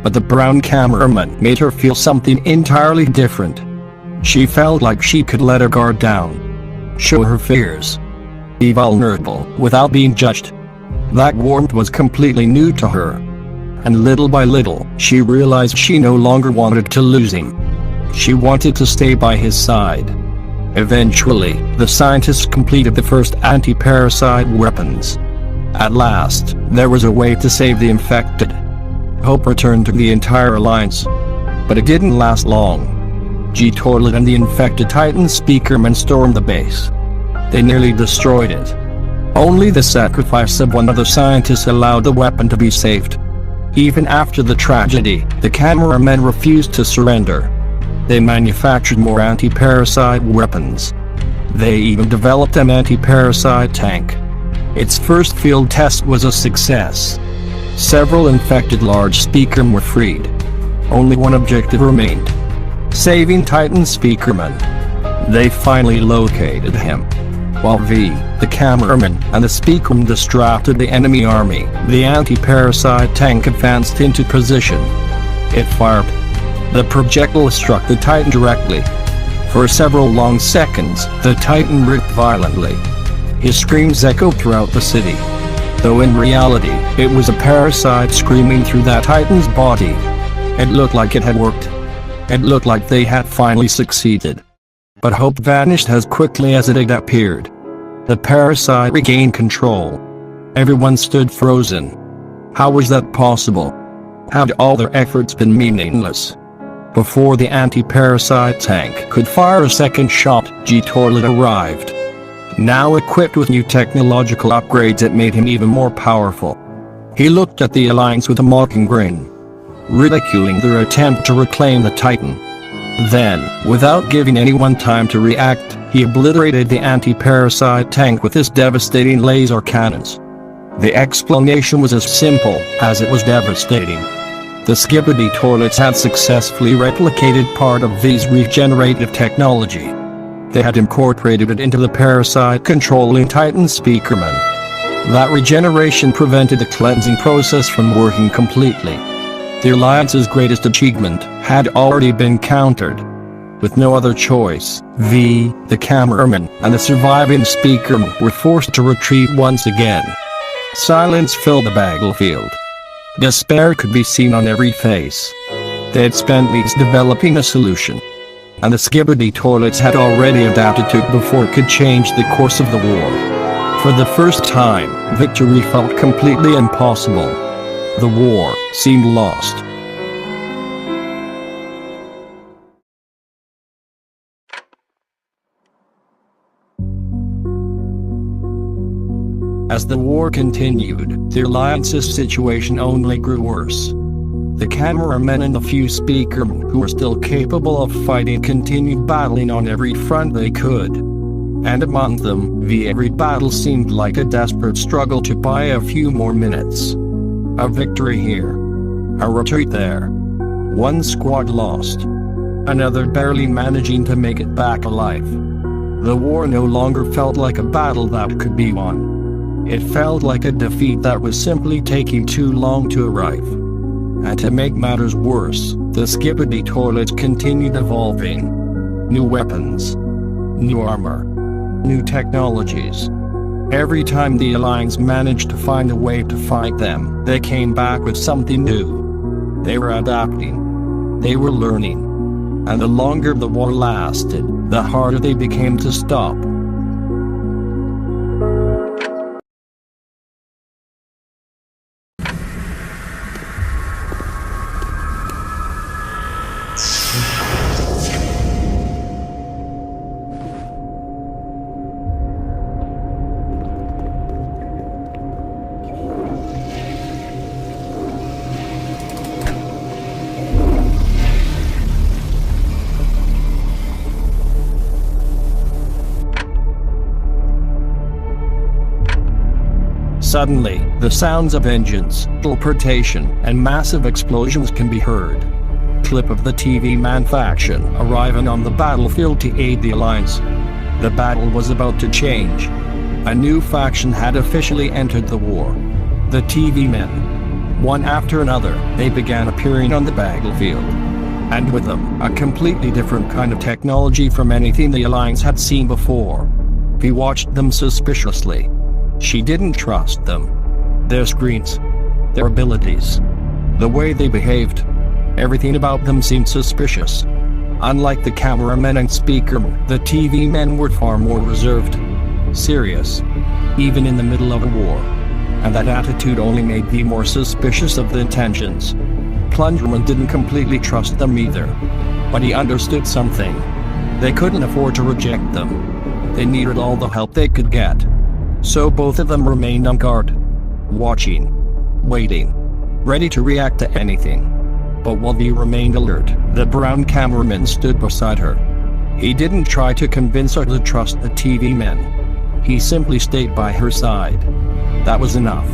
But the brown cameraman made her feel something entirely different. She felt like she could let her guard down. Show her fears. Be vulnerable without being judged. That warmth was completely new to her. And little by little, she realized she no longer wanted to lose him. She wanted to stay by his side. Eventually, the scientists completed the first anti-parasite weapons. At last, there was a way to save the infected. Hope returned to the entire alliance. But it didn't last long. G-Toilet and the infected Titan speakerman stormed the base. They nearly destroyed it. Only the sacrifice of one of the scientists allowed the weapon to be saved. Even after the tragedy, the cameramen refused to surrender. They manufactured more anti-parasite weapons. They even developed an anti-parasite tank. Its first field test was a success. Several infected large speakermen were freed. Only one objective remained. saving Titan Speakerman. They finally located him. While V, the cameraman, and the Speakerman distracted the enemy army, the anti-parasite tank advanced into position. It fired. The projectile struck the Titan directly. For several long seconds, the Titan ripped violently. His screams echoed throughout the city. Though in reality, it was a parasite screaming through that Titan's body. It looked like it had worked. It looked like they had finally succeeded. But hope vanished as quickly as it had appeared. The parasite regained control. Everyone stood frozen. How was that possible? Had all their efforts been meaningless? Before the anti-parasite tank could fire a second shot, G-Toilet arrived. Now equipped with new technological upgrades that made him even more powerful. He looked at the Alliance with a mocking grin, ridiculing their attempt to reclaim the Titan. Then, without giving anyone time to react, he obliterated the anti-parasite tank with his devastating laser cannons. The explanation was as simple as it was devastating. The Skibbity toilets had successfully replicated part of V's regenerative technology. They had incorporated it into the parasite controlling Titan Speakerman. That regeneration prevented the cleansing process from working completely. The Alliance's greatest achievement had already been countered. With no other choice, V, the cameraman, and the surviving Speakerman were forced to retreat once again. Silence filled the battlefield. Despair could be seen on every face. They had spent weeks developing a solution, and the Skibbity toilets had already adapted to it before it could change the course of the war. For the first time, victory felt completely impossible. The war seemed lost. As the war continued, the Alliance's situation only grew worse. The cameramen and the few Speakermen who were still capable of fighting continued battling on every front they could. And among them, every battle seemed like a desperate struggle to buy a few more minutes. A victory here, a retreat there. One squad lost, another barely managing to make it back alive. The war no longer felt like a battle that could be won. It felt like a defeat that was simply taking too long to arrive. And to make matters worse, the Skibbity toilets continued evolving. New weapons, new armor, new technologies. Every time the Alliance managed to find a way to fight them, they came back with something new. They were adapting. They were learning. And the longer the war lasted, the harder they became to stop. Suddenly, the sounds of engines, teleportation, and massive explosions can be heard. Clip of the TV man faction arriving on the battlefield to aid the Alliance. The battle was about to change. A new faction had officially entered the war. The TV men. One after another, they began appearing on the battlefield. And with them, a completely different kind of technology from anything the Alliance had seen before. He watched them suspiciously. She didn't trust them. Their screens, their abilities, the way they behaved. Everything about them seemed suspicious. Unlike the cameramen and Speakermen, the TV men were far more reserved, serious, even in the middle of a war. And that attitude only made V more suspicious of the intentions. Plunderman didn't completely trust them either. But he understood something. They couldn't afford to reject them. They needed all the help they could get. So both of them remained on guard, watching, waiting, ready to react to anything. But while V remained alert, the brown cameraman stood beside her. He didn't try to convince her to trust the TV men. He simply stayed by her side. That was enough.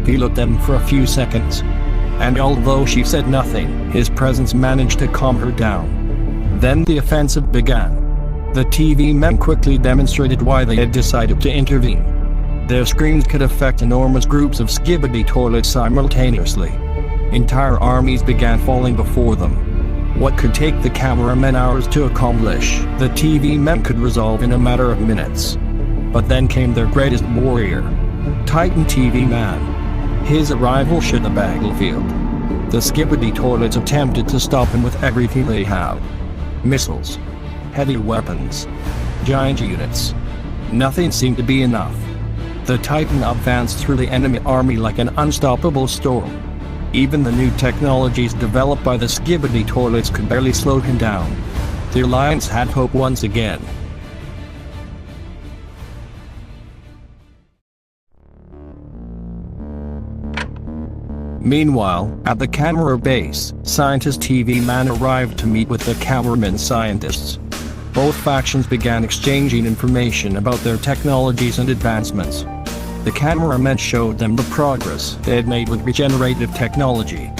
He looked at him for a few seconds, and although she said nothing, his presence managed to calm her down. Then the offensive began. The TV men quickly demonstrated why they had decided to intervene. Their screens could affect enormous groups of skibidi toilets simultaneously. Entire armies began falling before them. What could take the cameramen hours to accomplish, the TV men could resolve in a matter of minutes. But then came their greatest warrior, Titan TV Man. His arrival shook the battlefield. The skibidi toilets attempted to stop him with everything they have. Missiles, heavy weapons, giant units. Nothing seemed to be enough. The Titan advanced through the enemy army like an unstoppable storm. Even the new technologies developed by the skibidi toilets could barely slow him down. The Alliance had hope once again. Meanwhile, at the camera base, Scientist TV Man arrived to meet with the cameraman scientists. Both factions began exchanging information about their technologies and advancements. The cameramen showed them the progress they had made with regenerative technology.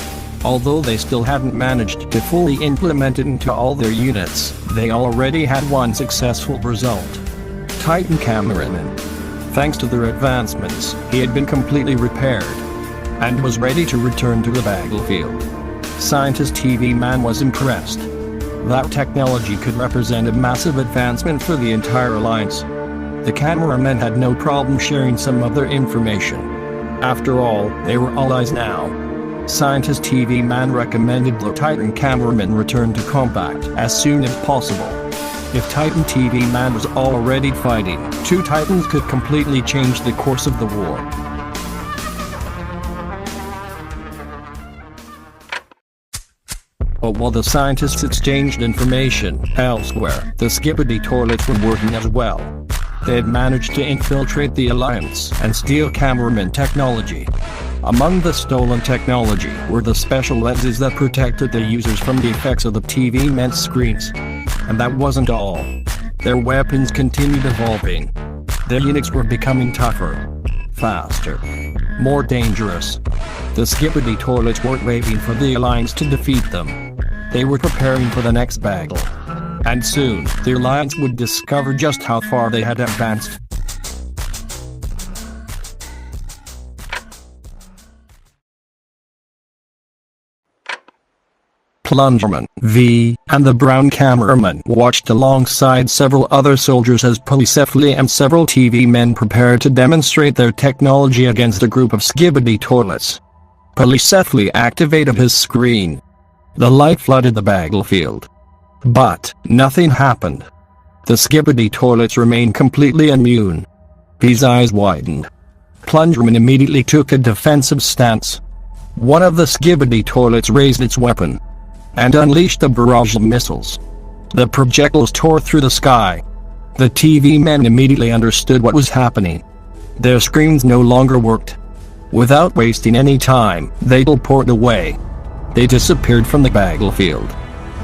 Although they still hadn't managed to fully implement it into all their units, they already had one successful result. Titan cameraman. Thanks to their advancements, he had been completely repaired and was ready to return to the battlefield. Scientist TV Man was impressed. That technology could represent a massive advancement for the entire Alliance. The cameramen had no problem sharing some of their information. After all, they were allies now. Scientist TV Man recommended the Titan cameraman return to combat as soon as possible. If Titan TV Man was already fighting, two Titans could completely change the course of the war. But while the scientists exchanged information elsewhere, the skibidi toilets were working as well. They had managed to infiltrate the Alliance and steal cameraman technology. Among the stolen technology were the special lenses that protected the users from the effects of the TV men's screens. And that wasn't all. Their weapons continued evolving. Their units were becoming tougher, faster, more dangerous. The skibidi toilets weren't waiting for the Alliance to defeat them. They were preparing for the next battle. And soon, the Alliance would discover just how far they had advanced. Plungerman V and the brown cameraman watched alongside several other soldiers as Polycephaly and several TV men prepared to demonstrate their technology against a group of skibidi toilets. Polycephaly activated his screen. The light flooded the battlefield. But nothing happened. The skibidi toilets remained completely immune. His eyes widened. Plungerman immediately took a defensive stance. One of the skibidi toilets raised its weapon and unleashed a barrage of missiles. The projectiles tore through the sky. The TV men immediately understood what was happening. Their screens no longer worked. Without wasting any time, they teleported away. They disappeared from the battlefield.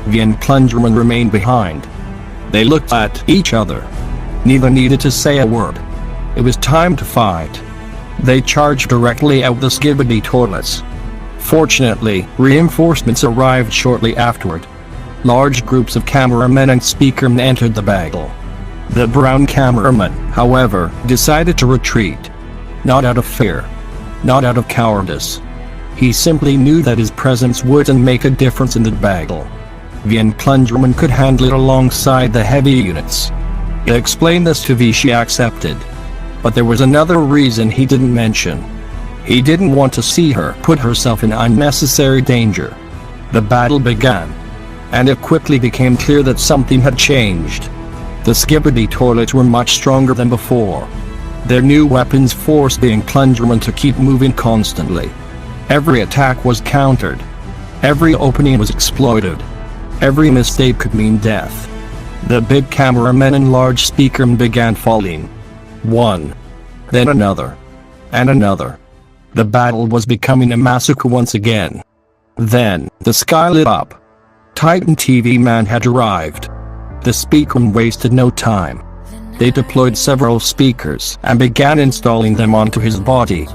V and Plungerman remained behind. They looked at each other. Neither needed to say a word. It was time to fight. They charged directly at the skibidi toilets. Fortunately, reinforcements arrived shortly afterward. Large groups of cameramen and speakermen entered the battle. The brown cameraman, however, decided to retreat. Not out of fear. Not out of cowardice. He simply knew that his presence wouldn't make a difference in the battle. V and Plungerman could handle it alongside the heavy units. He explained this to V. She accepted. But there was another reason he didn't mention. He didn't want to see her put herself in unnecessary danger. The battle began. And it quickly became clear that something had changed. The skibidi toilets were much stronger than before. Their new weapons forced V and Plungerman to keep moving constantly. Every attack was countered. Every opening was exploited. Every mistake could mean death. The big cameramen and large speakermen began falling. One. Then another. And another. The battle was becoming a massacre once again. Then, the sky lit up. Titan TV Man had arrived. The speakermen wasted no time. They deployed several speakers and began installing them onto his body.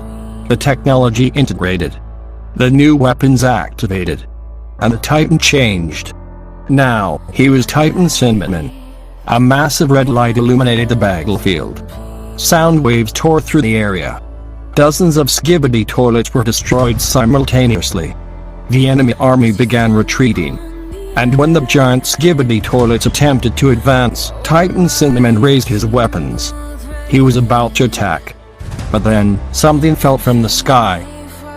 The technology integrated. The new weapons activated. And the Titan changed. Now, he was Titan Cinnamon. A massive red light illuminated the battlefield. Sound waves tore through the area. Dozens of skibidi toilets were destroyed simultaneously. The enemy army began retreating. And when the giant skibidi toilets attempted to advance, Titan Cinnamon raised his weapons. He was about to attack. But then, something fell from the sky.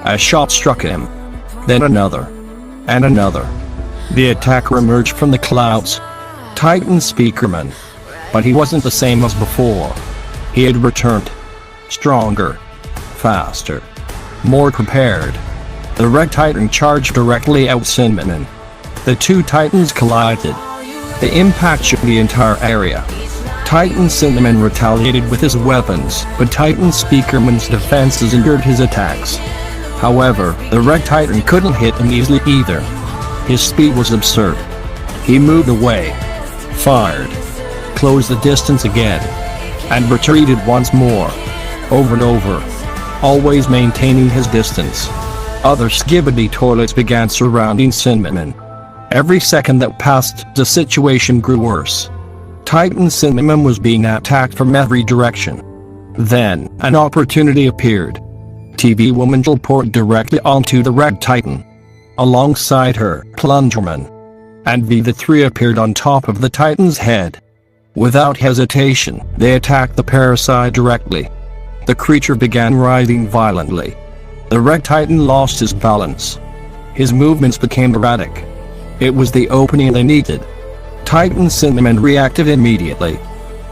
A shot struck him. Then another. And another. The attacker emerged from the clouds. Titan Speakerman. But he wasn't the same as before. He had returned. Stronger. Faster. More prepared. The Red Titan charged directly at Cinnamon. The two Titans collided. The impact shook the entire area. Titan Cinnamon retaliated with his weapons, but Titan Speakerman's defenses endured his attacks. However, the Red Titan couldn't hit him easily either. His speed was absurd. He moved away, fired, closed the distance again, and retreated once more, over and over, always maintaining his distance. Other skibidi toilets began surrounding Cinnamon. Every second that passed, the situation grew worse. Titan Cinnamon was being attacked from every direction. Then, an opportunity appeared. TV Woman teleported directly onto the Red Titan. Alongside her, Plungerman and the three appeared on top of the Titan's head. Without hesitation, they attacked the parasite directly. The creature began writhing violently. The Red Titan lost his balance. His movements became erratic. It was the opening they needed. Titan Cinnamon reacted immediately.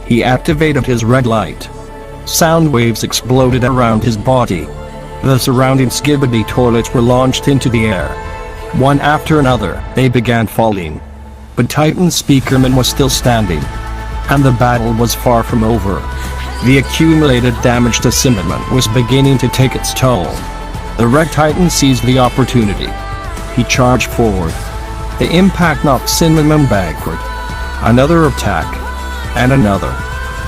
He activated his red light. Sound waves exploded around his body. The surrounding skibidi toilets were launched into the air. One after another, they began falling. But Titan Speakerman was still standing. And the battle was far from over. The accumulated damage to Cinnamon was beginning to take its toll. The Red Titan seized the opportunity. He charged forward. The impact knocked Cinnamon backward. Another attack. And another.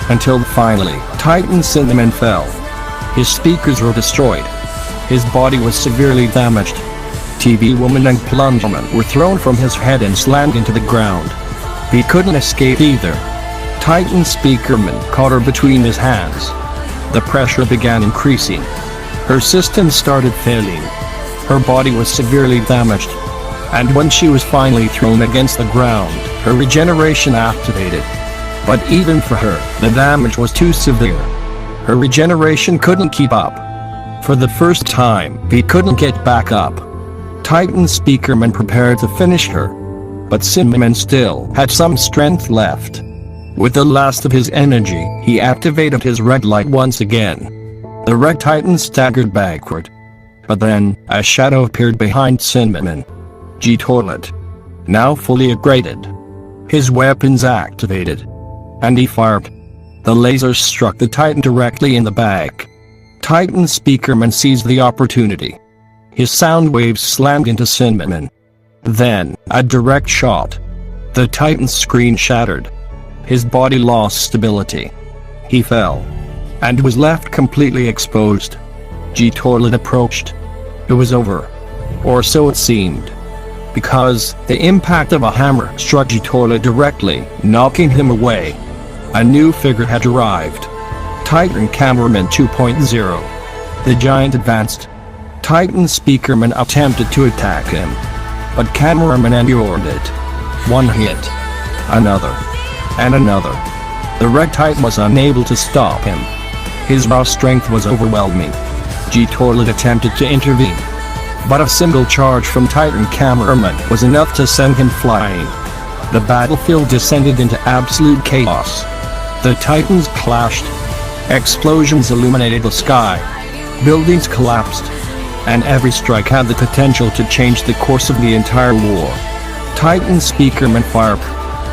Until finally, Titan Cinnamon fell. His speakers were destroyed. His body was severely damaged. TV Woman and Plungerman were thrown from his head and slammed into the ground. He couldn't escape either. Titan Speakerman caught her between his hands. The pressure began increasing. Her systems started failing. Her body was severely damaged. And when she was finally thrown against the ground, her regeneration activated. But even for her, the damage was too severe. Her regeneration couldn't keep up. For the first time, he couldn't get back up. Titan Speakerman prepared to finish her. But Cinnamon still had some strength left. With the last of his energy, he activated his red light once again. The Red Titan staggered backward. But then, a shadow appeared behind Cinnamon. G-Toilet. Now fully upgraded. His weapons activated. And he fired. The laser struck the Titan directly in the back. Titan Speakerman seized the opportunity. His sound waves slammed into Cinnamon. Then, a direct shot. The Titan's screen shattered. His body lost stability. He fell. And was left completely exposed. G-Toilet approached. It was over. Or so it seemed. Because, the impact of a hammer struck G-Toilet directly, knocking him away. A new figure had arrived. Titan Cameraman 2.0. The giant advanced. Titan Speakerman attempted to attack him. But Cameraman endured it. One hit. Another. And another. The Red Titan was unable to stop him. His raw strength was overwhelming. G-Toilet attempted to intervene. But a single charge from Titan Cameraman was enough to send him flying. The battlefield descended into absolute chaos. The Titans clashed. Explosions illuminated the sky. Buildings collapsed. And every strike had the potential to change the course of the entire war. Titan Speakerman fired.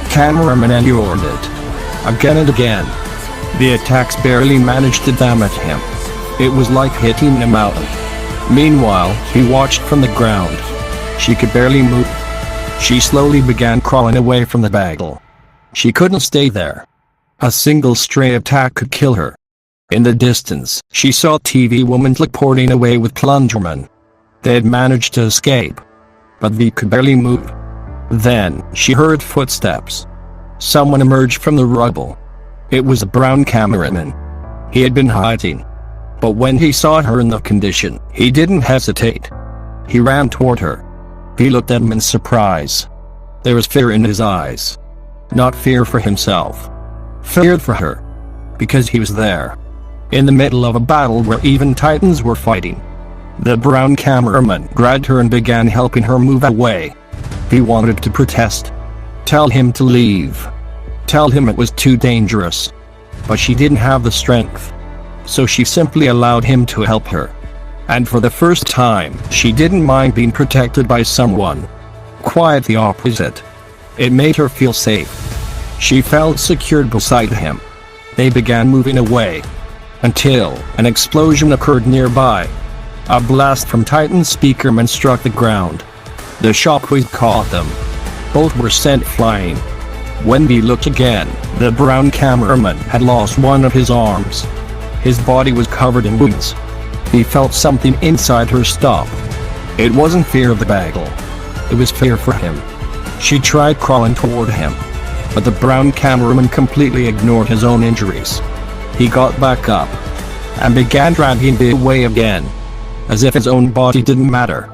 Cameraman endured it. Again and again. The attacks barely managed to damage him. It was like hitting a mountain. Meanwhile, he watched from the ground. She could barely move. She slowly began crawling away from the battle. She couldn't stay there. A single stray attack could kill her. In the distance, she saw TV Woman teleporting away with Plungerman. They had managed to escape. But they could barely move. Then, she heard footsteps. Someone emerged from the rubble. It was a brown cameraman. He had been hiding. But when he saw her in the condition, he didn't hesitate. He ran toward her. He looked at him in surprise. There was fear in his eyes. Not fear for himself. Fear for her. Because he was there. In the middle of a battle where even titans were fighting. The brown cameraman grabbed her and began helping her move away. He wanted to protest. Tell him to leave. Tell him it was too dangerous. But she didn't have the strength. So she simply allowed him to help her. And for the first time, she didn't mind being protected by someone. Quite the opposite. It made her feel safe. She felt secured beside him. They began moving away. Until an explosion occurred nearby. A blast from Titan's speakerman struck the ground. The shockwave caught them. Both were sent flying. When he looked again, the brown cameraman had lost one of his arms. His body was covered in wounds. He felt something inside her stop. It wasn't fear of the battle. It was fear for him. She tried crawling toward him. But the brown cameraman completely ignored his own injuries. He got back up. And began dragging her away again. As if his own body didn't matter.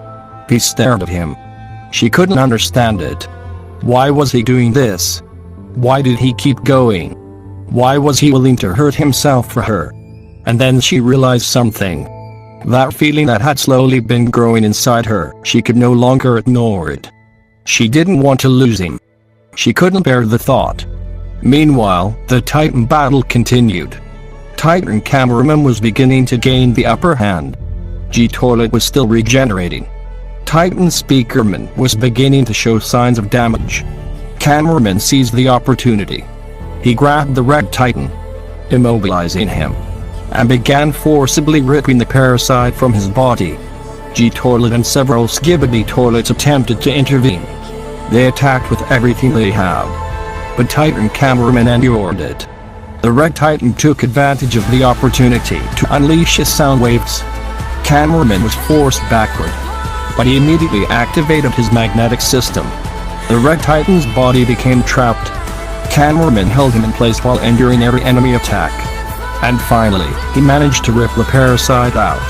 He stared at him. She couldn't understand it. Why was he doing this? Why did he keep going? Why was he willing to hurt himself for her? And then she realized something. That feeling that had slowly been growing inside her, she could no longer ignore it. She didn't want to lose him. She couldn't bear the thought. Meanwhile, the Titan battle continued. Titan cameraman was beginning to gain the upper hand. G-Toilet was still regenerating. Titan speakerman was beginning to show signs of damage. Cameraman seized the opportunity. He grabbed the red Titan, immobilizing him, and began forcibly ripping the parasite from his body. G-Toilet and several Skibidi toilets attempted to intervene. They attacked with everything they had. But Titan cameraman endured it. The red Titan took advantage of the opportunity to unleash his sound waves. Cameraman was forced backward, but he immediately activated his magnetic system. The red Titan's body became trapped. Cameraman held him in place while enduring every enemy attack. And finally, he managed to rip the parasite out.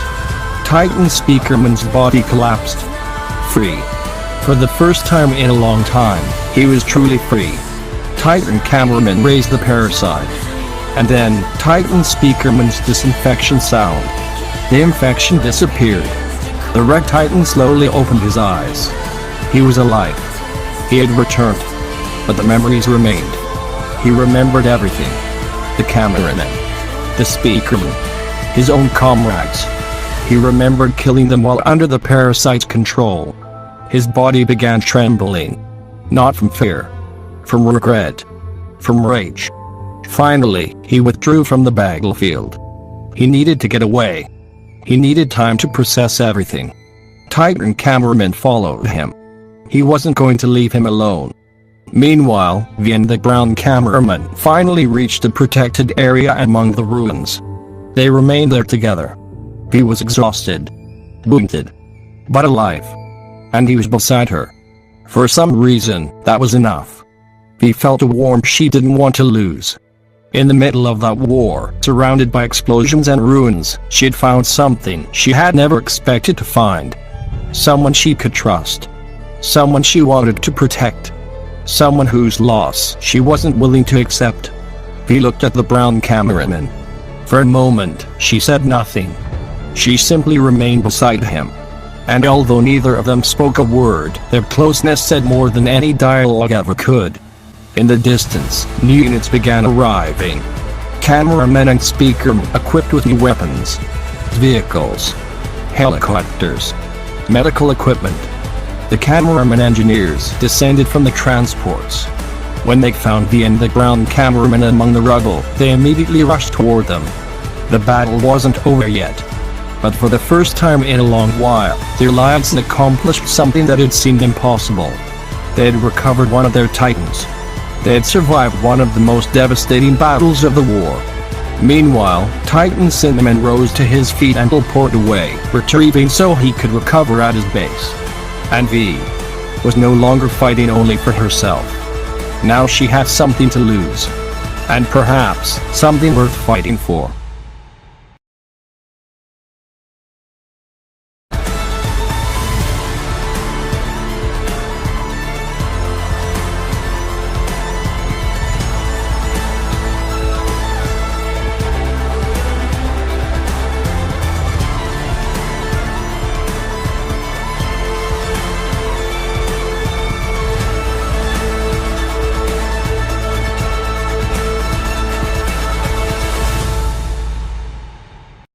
Titan speakerman's body collapsed. Free. For the first time in a long time, he was truly free. Titan cameraman raised the parasite. And then, Titan speakerman's disinfection sound. The infection disappeared. The red Titan slowly opened his eyes. He was alive. He had returned. But the memories remained. He remembered everything. The cameraman. The speakerman. His own comrades. He remembered killing them while under the parasite's control. His body began trembling. Not from fear. From regret. From rage. Finally, he withdrew from the battlefield. He needed to get away. He needed time to process everything. Titan cameraman followed him. He wasn't going to leave him alone. Meanwhile, Vien the brown cameraman finally reached a protected area among the ruins. They remained there together. He was exhausted. Wounded. But alive. And he was beside her. For some reason, that was enough. He felt a warmth she didn't want to lose. In the middle of that war, surrounded by explosions and ruins, she had found something she had never expected to find. Someone she could trust. Someone she wanted to protect. Someone whose loss she wasn't willing to accept. He looked at the brown cameraman. For a moment, she said nothing. She simply remained beside him. And although neither of them spoke a word, their closeness said more than any dialogue ever could. In the distance, new units began arriving. Cameramen and speakermen equipped with new weapons, vehicles, helicopters, medical equipment. The cameraman engineers descended from the transports. When they found Vien the brown cameraman among the rubble, they immediately rushed toward them. The battle wasn't over yet. But for the first time in a long while, their lives had accomplished something that had seemed impossible. They had recovered one of their titans. They had survived one of the most devastating battles of the war. Meanwhile, Titan Cinnamon rose to his feet and teleported away, retrieving so he could recover at his base. And was no longer fighting only for herself. Now she had something to lose. And perhaps something worth fighting for.